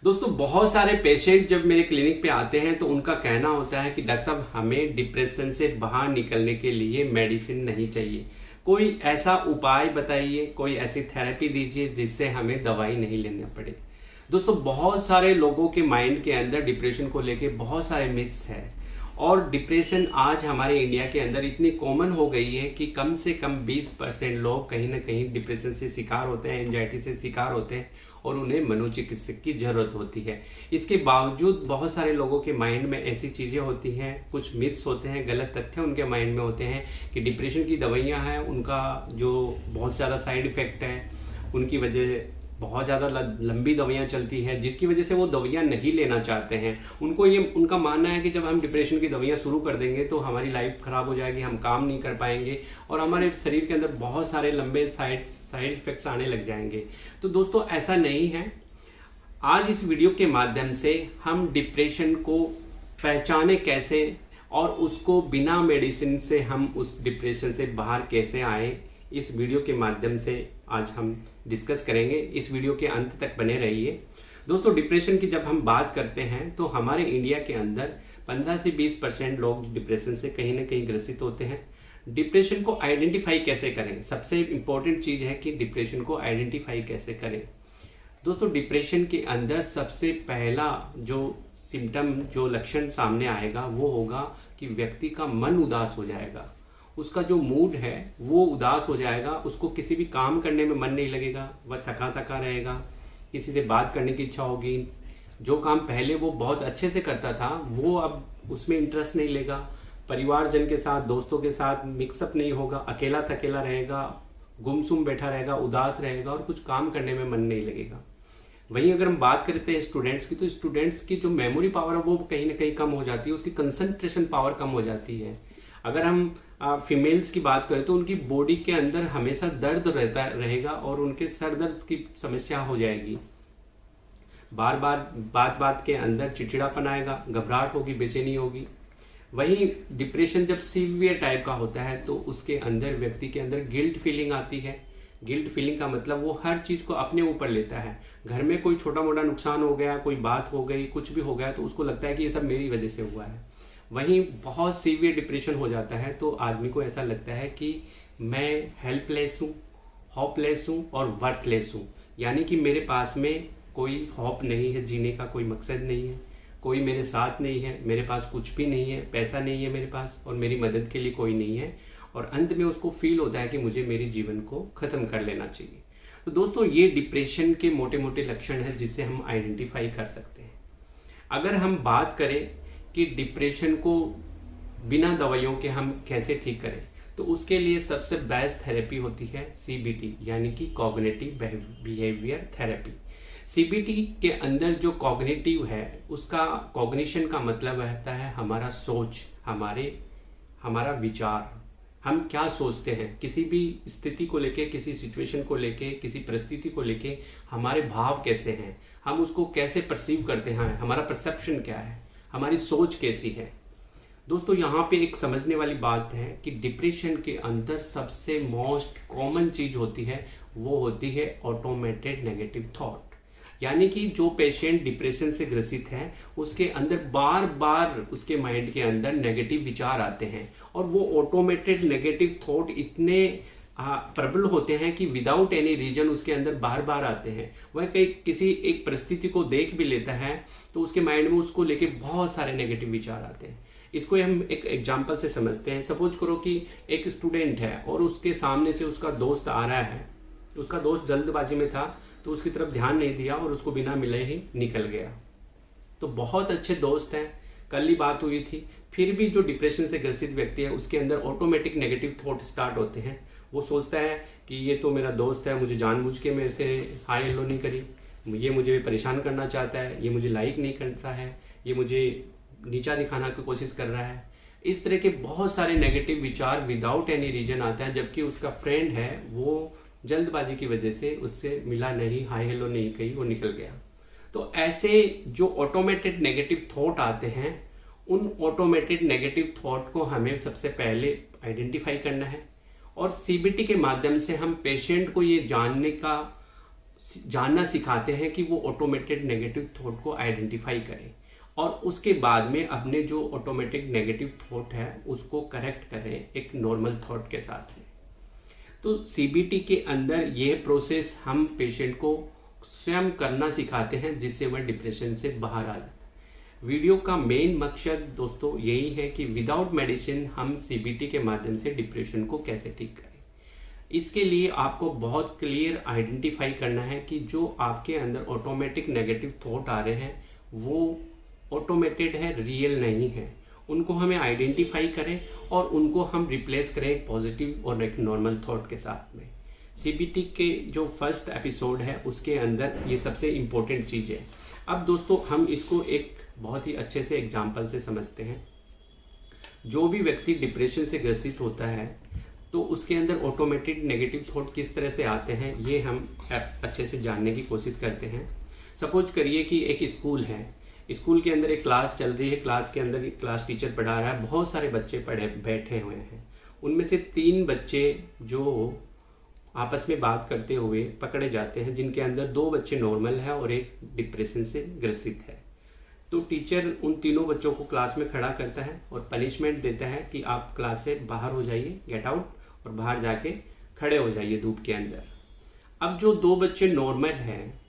दोस्तों बहुत सारे पेशेंट जब मेरे क्लिनिक पे आते हैं तो उनका कहना होता है कि डॉक्टर साहब हमें डिप्रेशन से बाहर निकलने के लिए मेडिसिन नहीं चाहिए। कोई ऐसा उपाय बताइए, कोई ऐसी थेरेपी दीजिए जिससे हमें दवाई नहीं लेना पड़े। दोस्तों बहुत सारे लोगों के माइंड के अंदर डिप्रेशन को लेके बहुत सारे मिथ्स है और डिप्रेशन आज हमारे इंडिया के अंदर इतनी कॉमन हो गई है कि कम से कम 20% लोग कहीं ना कहीं डिप्रेशन से शिकार होते हैं, एंजाइटी से शिकार होते हैं और उन्हें मनोचिकित्सक की जरूरत होती है। इसके बावजूद बहुत सारे लोगों के माइंड में ऐसी चीजें होती हैं, कुछ मिथ्स होते हैं, गलत तथ्य उनके माइंड में होते हैं कि डिप्रेशन की दवाइयां हैं, उनका जो बहुत ज्यादा साइड इफेक्ट है, उनकी वजह बहुत ज़्यादा लंबी दवाइयाँ चलती हैं जिसकी वजह से वो दवाइयाँ नहीं लेना चाहते हैं। उनको ये उनका मानना है कि जब हम डिप्रेशन की दवाइयाँ शुरू कर देंगे तो हमारी लाइफ खराब हो जाएगी, हम काम नहीं कर पाएंगे और हमारे शरीर के अंदर बहुत सारे लंबे साइड इफेक्ट्स आने लग जाएंगे। तो दोस्तों ऐसा नहीं है। आज इस वीडियो के माध्यम से हम डिप्रेशन को पहचाने कैसे और उसको बिना मेडिसिन से हम उस डिप्रेशन से बाहर कैसे आए, इस वीडियो के माध्यम से आज हम डिस्कस करेंगे। इस वीडियो के अंत तक बने रहिए। दोस्तों डिप्रेशन की जब हम बात करते हैं तो हमारे इंडिया के अंदर 15 से 20% लोग डिप्रेशन से कहीं ना कहीं ग्रसित होते हैं। डिप्रेशन को आइडेंटिफाई कैसे करें, सबसे इंपॉर्टेंट चीज है कि डिप्रेशन को आइडेंटिफाई कैसे करें। दोस्तों डिप्रेशन के अंदर सबसे पहला जो सिम्टम, जो लक्षण सामने आएगा वो होगा कि व्यक्ति का मन उदास हो जाएगा, उसका जो मूड है वो उदास हो जाएगा, उसको किसी भी काम करने में मन नहीं लगेगा, वह थका थका रहेगा, किसी से बात करने की इच्छा होगी, जो काम पहले वो बहुत अच्छे से करता था वो अब उसमें इंटरेस्ट नहीं लेगा, परिवारजन के साथ, दोस्तों के साथ मिक्सअप नहीं होगा, अकेला थकेला रहेगा, गुमसुम बैठा रहेगा, उदास रहेगा और कुछ काम करने में मन नहीं लगेगा। वहीं अगर हम बात करते हैं स्टूडेंट्स की, तो स्टूडेंट्स की जो मेमोरी पावर है वो कहीं ना कहीं कम हो जाती है, उसकी कंसंट्रेशन पावर कम हो जाती है। अगर हम फीमेल्स की बात करें तो उनकी बॉडी के अंदर हमेशा दर्द रहता रहेगा और उनके सर दर्द की समस्या हो जाएगी, बार बार बात के अंदर चिड़चिड़ापन आएगा, घबराहट होगी, बेचैनी होगी। वहीं डिप्रेशन जब सीवियर टाइप का होता है तो उसके अंदर व्यक्ति के अंदर गिल्ट फीलिंग आती है। गिल्ट फीलिंग का मतलब वो हर चीज को अपने ऊपर लेता है। घर में कोई छोटा मोटा नुकसान हो गया, कोई बात हो गई, कुछ भी हो गया तो उसको लगता है कि ये सब मेरी वजह से हुआ है। वहीं बहुत सीवियर डिप्रेशन हो जाता है तो आदमी को ऐसा लगता है कि मैं हेल्पलेस हूँ, होपलेस हूँ और वर्थलेस हूँ, यानी कि मेरे पास में कोई होप नहीं है, जीने का कोई मकसद नहीं है, कोई मेरे साथ नहीं है, मेरे पास कुछ भी नहीं है, पैसा नहीं है मेरे पास और मेरी मदद के लिए कोई नहीं है और अंत में उसको फील होता है कि मुझे मेरे जीवन को खत्म कर लेना चाहिए। तो दोस्तों ये डिप्रेशन के मोटे मोटे लक्षण है जिससे हम आइडेंटिफाई कर सकते हैं। अगर हम बात करें कि डिप्रेशन को बिना दवाइयों के हम कैसे ठीक करें तो उसके लिए सबसे बेस्ट थेरेपी होती है सीबीटी, यानी कि कॉग्निटिव बिहेवियर थेरेपी। सीबीटी के अंदर जो कॉग्निटिव है उसका कॉग्निशन का मतलब रहता है हमारा सोच, हमारा विचार, हम क्या सोचते हैं किसी भी स्थिति को लेके, किसी सिचुएशन को लेके, किसी परिस्थिति को लेके हमारे भाव कैसे हैं, हम उसको कैसे परसीव करते हैं, हमारा परसेप्शन क्या है, हमारी सोच कैसी है। दोस्तों यहाँ पे एक समझने वाली बात है कि डिप्रेशन के अंदर सबसे मोस्ट कॉमन चीज होती है वो होती है ऑटोमेटेड नेगेटिव थॉट, यानी कि जो पेशेंट डिप्रेशन से ग्रसित है उसके अंदर बार बार उसके माइंड के अंदर नेगेटिव विचार आते हैं और वो ऑटोमेटेड नेगेटिव थॉट इतने प्रबल होते हैं कि विदाउट एनी रीजन उसके अंदर बार बार आते हैं। वह कई किसी एक परिस्थिति को देख भी लेता है तो उसके माइंड में उसको लेके बहुत सारे नेगेटिव विचार आते हैं। इसको हम एक एग्जांपल से समझते हैं। सपोज करो कि एक स्टूडेंट है और उसके सामने से उसका दोस्त आ रहा है, उसका दोस्त जल्दबाजी में था तो उसकी तरफ ध्यान नहीं दिया और उसको बिना मिले ही निकल गया। तो बहुत अच्छे दोस्त हैं, कल ही बात हुई थी, फिर भी जो डिप्रेशन से ग्रसित व्यक्ति है उसके अंदर ऑटोमेटिक नेगेटिव थॉट स्टार्ट होते हैं। वो सोचता है कि ये तो मेरा दोस्त है, मुझे जानबूझ के मेरे से हाई हेलो नहीं करी, ये मुझे परेशान करना चाहता है, ये मुझे लाइक नहीं करता है, ये मुझे नीचा दिखाना की कोशिश कर रहा है। इस तरह के बहुत सारे नेगेटिव विचार विदाउट एनी रीजन आता है, जबकि उसका फ्रेंड है वो जल्दबाजी की वजह से उससे मिला नहीं, हाई हेलो नहीं कही, वो निकल गया। तो ऐसे जो ऑटोमेटेड नेगेटिव थॉट आते हैं उन ऑटोमेटेड नेगेटिव थॉट को हमें सबसे पहले आइडेंटिफाई करना है और सीबीटी के माध्यम से हम पेशेंट को ये जानने का जानना सिखाते हैं कि वो ऑटोमेटेड नेगेटिव थॉट को आइडेंटिफाई करें और उसके बाद में अपने जो ऑटोमेटिक नेगेटिव थॉट है उसको करेक्ट करें एक नॉर्मल थॉट के साथ में। तो सीबीटी के अंदर ये प्रोसेस हम पेशेंट को स्वयं करना सिखाते हैं जिससे वह डिप्रेशन से बाहर आ जाता है। वीडियो का मेन मकसद दोस्तों यही है कि विदाउट मेडिसिन हम सीबीटी के माध्यम से डिप्रेशन को कैसे ठीक करें। इसके लिए आपको बहुत क्लियर आइडेंटिफाई करना है कि जो आपके अंदर ऑटोमेटिक नेगेटिव थॉट आ रहे हैं वो ऑटोमेटेड है, रियल नहीं है। उनको हमें आइडेंटिफाई करें और उनको हम रिप्लेस करें एक पॉजिटिव और एक नॉर्मल थॉट के साथ में। सीबीटी के जो फर्स्ट एपिसोड है उसके अंदर ये सबसे इम्पोर्टेंट चीज़ है। अब दोस्तों हम इसको एक बहुत ही अच्छे से एग्जाम्पल से समझते हैं। जो भी व्यक्ति डिप्रेशन से ग्रसित होता है तो उसके अंदर ऑटोमेटिक नेगेटिव थॉट किस तरह से आते हैं ये हम अच्छे से जानने की कोशिश करते हैं। सपोज करिए कि एक स्कूल है, स्कूल के अंदर एक क्लास चल रही है, क्लास के अंदर एक क्लास टीचर पढ़ा रहा है, बहुत सारे बच्चे बैठे हुए हैं। उनमें से 3 बच्चे जो आपस में बात करते हुए पकड़े जाते हैं, जिनके अंदर 2 बच्चे नॉर्मल है और एक डिप्रेशन से ग्रसित है। तो टीचर उन तीनों बच्चों को क्लास में खड़ा करता है और पनिशमेंट देता है कि आप क्लास से बाहर हो जाइए, गेट आउट, और बाहर जाके खड़े हो जाइए धूप के अंदर। अब जो 2 बच्चे नॉर्मल हैं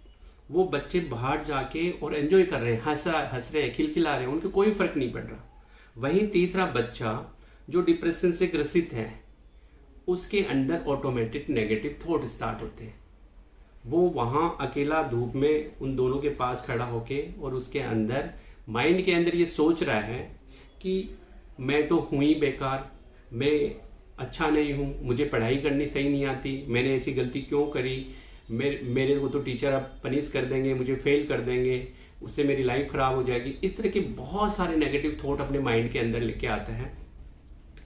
वो बच्चे बाहर जाके और एंजॉय कर रहे हैं, हंस रहे हैं, खिलखिला रहे हैं, उनको कोई फर्क नहीं पड़ रहा। वहीं तीसरा बच्चा जो डिप्रेशन से ग्रसित है उसके अंदर ऑटोमेटिक नेगेटिव थॉट स्टार्ट होते हैं। वो वहां अकेला धूप में उन दोनों के पास खड़ा होके और उसके अंदर माइंड के अंदर ये सोच रहा है कि मैं तो हूं ही बेकार, मैं अच्छा नहीं हूं, मुझे पढ़ाई करनी सही नहीं आती, मैंने ऐसी गलती क्यों करी, मेरे को तो टीचर अब पनिश कर देंगे, मुझे फेल कर देंगे, उससे मेरी लाइफ खराब हो जाएगी। इस तरह के बहुत सारे नेगेटिव थॉट अपने माइंड के अंदर लेके आता है।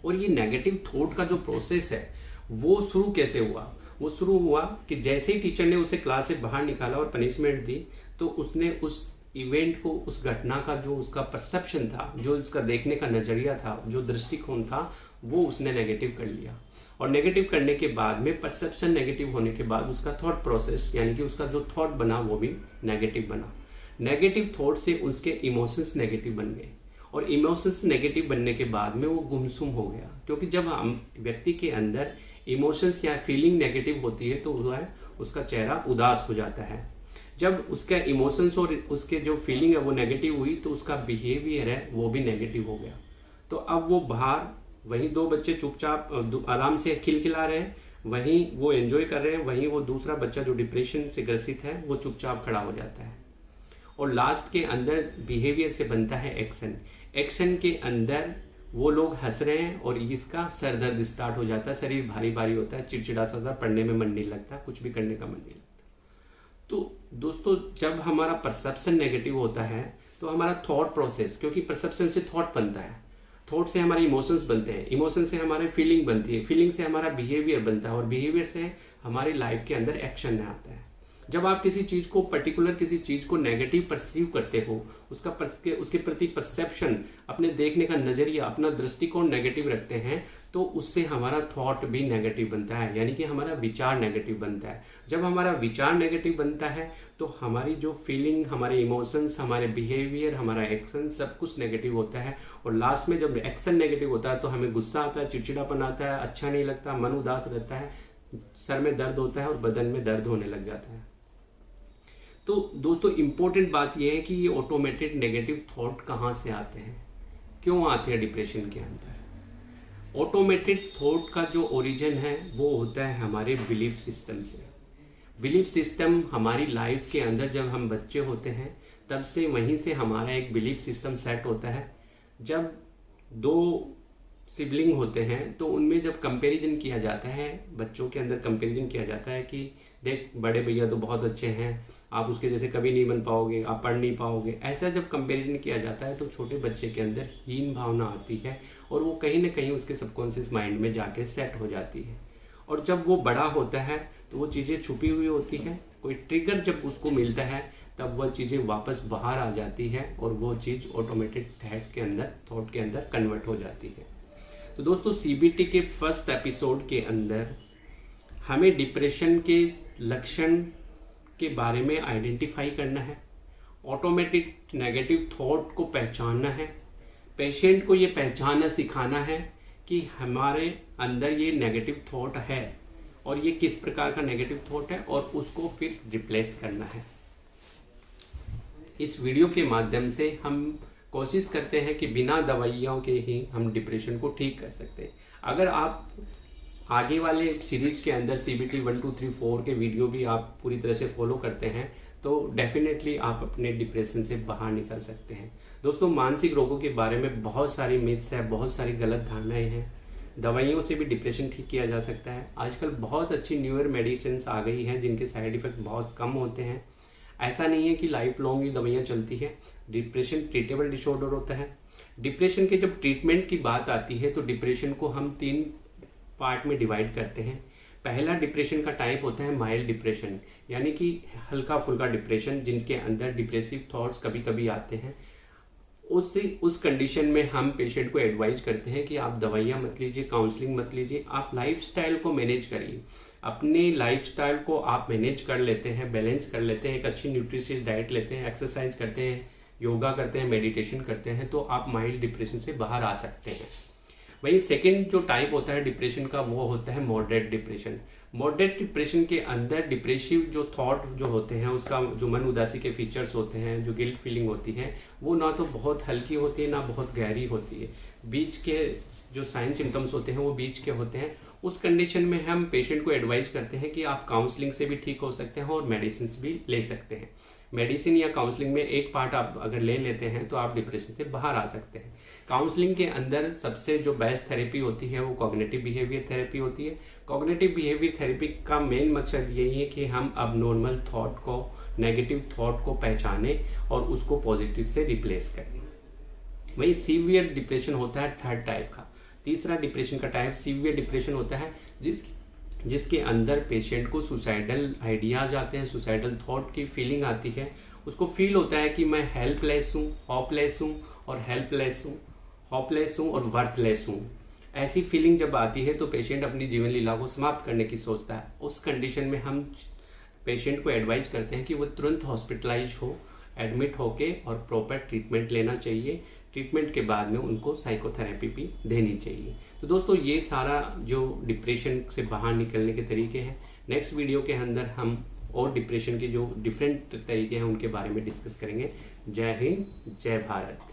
और ये नेगेटिव थॉट का जो प्रोसेस है वो शुरू कैसे हुआ? वो शुरू हुआ कि जैसे ही टीचर ने उसे क्लास से बाहर निकाला और पनिशमेंट दी तो उसने उस इवेंट को, उस घटना का जो उसका परसेप्शन था, जो उसका देखने का नजरिया था, जो दृष्टिकोण था, वो उसने नेगेटिव कर लिया। और नेगेटिव करने के बाद में परसेप्शन नेगेटिव होने के बाद उसका थॉट प्रोसेस यानी कि उसका जो थॉट बना वो भी नेगेटिव बना। नेगेटिव थॉट से उसके इमोशंस नेगेटिव बन गए और इमोशंस नेगेटिव बनने के बाद में वो गुमसुम हो गया। क्योंकि जब हम व्यक्ति के अंदर इमोशंस या फीलिंग नेगेटिव होती है तो उसका चेहरा उदास हो जाता है। जब उसका इमोशंस और उसके जो फीलिंग है वो नेगेटिव हुई तो उसका बिहेवियर है वो भी नेगेटिव हो गया। तो अब वो बाहर वहीं 2 बच्चे चुपचाप आराम से खिलखिला रहे हैं, वहीं वो एंजॉय कर रहे हैं, वहीं वो दूसरा बच्चा जो डिप्रेशन से ग्रसित है वो चुपचाप खड़ा हो जाता है। और लास्ट के अंदर बिहेवियर से बनता है एक्शन। एक्शन के अंदर वो लोग हंस रहे हैं और इसका सर दर्द स्टार्ट हो जाता है, शरीर भारी भारी होता है, चिड़चिड़ा सा होता है, पढ़ने में मन नहीं लगता, कुछ भी करने का मन नहीं लगता। तो दोस्तों जब हमारा परसेप्शन नेगेटिव होता है तो हमारा थॉट प्रोसेस, क्योंकि परसेप्शन से थॉट बनता है, थॉट से हमारे इमोशंस बनते हैं, इमोशन से हमारे फीलिंग बनती है, फीलिंग से हमारा बिहेवियर बनता है और बिहेवियर से हमारी लाइफ के अंदर एक्शन आता है। जब आप किसी चीज को पर्टिकुलर किसी चीज को नेगेटिव परसीव करते हो, उसके प्रति परसेप्शन, अपने देखने का नजरिया, अपना दृष्टिकोण नेगेटिव रखते हैं तो उससे हमारा थॉट भी नेगेटिव बनता है, यानी कि हमारा विचार नेगेटिव बनता है। जब हमारा विचार नेगेटिव बनता है तो हमारी जो फीलिंग, हमारे इमोशंस, हमारे बिहेवियर, हमारा एक्शन सब कुछ नेगेटिव होता है। और लास्ट में जब एक्शन नेगेटिव होता है तो हमें गुस्सा आता है, चिड़चिड़ापन आता है, अच्छा नहीं लगता, मन उदास रहता है, सर में दर्द होता है और बदन में दर्द होने लग जाता है। तो दोस्तों इंपॉर्टेंट बात यह है कि ये ऑटोमेटेड नेगेटिव थॉट कहाँ से आते हैं, क्यों आते हैं डिप्रेशन के अंदर। ऑटोमेटेड थॉट का जो ओरिजिन है वो होता है हमारे बिलीफ सिस्टम से। बिलीफ सिस्टम हमारी लाइफ के अंदर जब हम बच्चे होते हैं तब से वहीं से हमारा एक बिलीफ सिस्टम सेट होता है। जब 2 सिबलिंग होते हैं तो उनमें जब कंपैरिजन किया जाता है, बच्चों के अंदर कंपैरिजन किया जाता है कि देख बड़े भैया तो बहुत अच्छे हैं, आप उसके जैसे कभी नहीं बन पाओगे, आप पढ़ नहीं पाओगे। ऐसा जब कंपैरिजन किया जाता है तो छोटे बच्चे के अंदर हीन भावना आती है और वो कहीं ना कहीं उसके सबकॉन्शियस माइंड में जाके सेट हो जाती है। और जब वो बड़ा होता है तो वो चीज़ें छुपी हुई होती हैं, कोई ट्रिगर जब उसको मिलता है तब वह चीज़ें वापस बाहर आ जाती है और वो चीज़ ऑटोमेटेड थॉट के अंदर कन्वर्ट हो जाती है। तो दोस्तों सीबीटी के फर्स्ट एपिसोड के अंदर हमें डिप्रेशन के लक्षण के बारे में आइडेंटिफाई करना है, ऑटोमेटिक नेगेटिव थॉट को पहचानना है, पेशेंट को ये पहचानना सिखाना है कि हमारे अंदर ये नेगेटिव थॉट है और ये किस प्रकार का नेगेटिव थॉट है और उसको फिर रिप्लेस करना है। इस वीडियो के माध्यम से हम कोशिश करते हैं कि बिना दवाइयों के ही हम डिप्रेशन को ठीक कर सकते हैं। अगर आप आगे वाले सीरीज के अंदर CBT 1, 2, 3, 4 के वीडियो भी आप पूरी तरह से फॉलो करते हैं तो डेफिनेटली आप अपने डिप्रेशन से बाहर निकल सकते हैं। दोस्तों, मानसिक रोगों के बारे में बहुत सारी मिथ्स है, बहुत सारी गलत धारणाएं हैं। दवाइयों से भी डिप्रेशन ठीक किया जा सकता है। आजकल बहुत अच्छी न्यूअर मेडिसिन आ गई हैं जिनके साइड इफेक्ट बहुत कम होते हैं। ऐसा नहीं है कि लाइफ लॉन्ग ही दवाइयाँ चलती है। डिप्रेशन ट्रीटेबल डिसऑर्डर होता है। डिप्रेशन के जब ट्रीटमेंट की बात आती है तो डिप्रेशन को हम 3 पार्ट में डिवाइड करते हैं। पहला डिप्रेशन का टाइप होता है माइल्ड डिप्रेशन, यानी कि हल्का फुल्का डिप्रेशन जिनके अंदर डिप्रेसिव थॉट्स कभी कभी आते हैं। उस कंडीशन में हम पेशेंट को एडवाइज करते हैं कि आप दवाइयाँ मत लीजिए, काउंसलिंग मत लीजिए, आप लाइफस्टाइल को मैनेज करिए। अपने लाइफस्टाइल को आप मैनेज कर लेते हैं, बैलेंस कर लेते हैं, एक अच्छी न्यूट्रिशियस डाइट लेते हैं, एक्सरसाइज करते हैं, योगा करते हैं, मेडिटेशन करते हैं, तो आप माइल्ड डिप्रेशन से बाहर आ सकते हैं। वही सेकंड जो टाइप होता है डिप्रेशन का वो होता है मॉडरेट डिप्रेशन। मॉडरेट डिप्रेशन के अंदर डिप्रेसिव जो थॉट जो होते हैं, उसका जो मन उदासी के फीचर्स होते हैं, जो गिल्ट फीलिंग होती है, वो ना तो बहुत हल्की होती है ना बहुत गहरी होती है। बीच के जो साइन सिम्टम्स होते हैं वो बीच के होते हैं। उस कंडीशन में हम पेशेंट को एडवाइज करते हैं कि आप काउंसलिंग से भी ठीक हो सकते हैं और मेडिसिन भी ले सकते हैं। मेडिसिन या काउंसलिंग में एक पार्ट आप अगर ले लेते हैं तो आप डिप्रेशन से बाहर आ सकते हैं। काउंसलिंग के अंदर सबसे जो बेस्ट थेरेपी होती है वो कॉग्निटिव बिहेवियर थेरेपी होती है। कॉग्निटिव बिहेवियर थेरेपी का मेन मकसद यही है कि हम अब नॉर्मल थॉट को, नेगेटिव थॉट को पहचाने और उसको पॉजिटिव से रिप्लेस करें। वही सीवियर डिप्रेशन होता है थर्ड टाइप का। तीसरा डिप्रेशन का टाइप सीवियर डिप्रेशन होता है जिसके अंदर पेशेंट को सुसाइडल आइडियाज आते हैं, सुसाइडल थॉट की फीलिंग आती है। उसको फील होता है कि मैं हेल्पलेस हूँ, होपलेस हूँ और हेल्पलेस हूँ, होपलेस हूँ और वर्थलेस हूँ। ऐसी फीलिंग जब आती है तो पेशेंट अपनी जीवन लीला को समाप्त करने की सोचता है। उस कंडीशन में हम पेशेंट को एडवाइज करते हैं कि वो तुरंत हॉस्पिटलाइज हो, एडमिट होके और प्रॉपर ट्रीटमेंट लेना चाहिए। ट्रीटमेंट के बाद में उनको साइकोथेरेपी भी देनी चाहिए। तो दोस्तों, ये सारा जो डिप्रेशन से बाहर निकलने के तरीके हैं, नेक्स्ट वीडियो के अंदर हम और डिप्रेशन के जो डिफरेंट तरीके हैं उनके बारे में डिस्कस करेंगे। जय हिंद, जय भारत।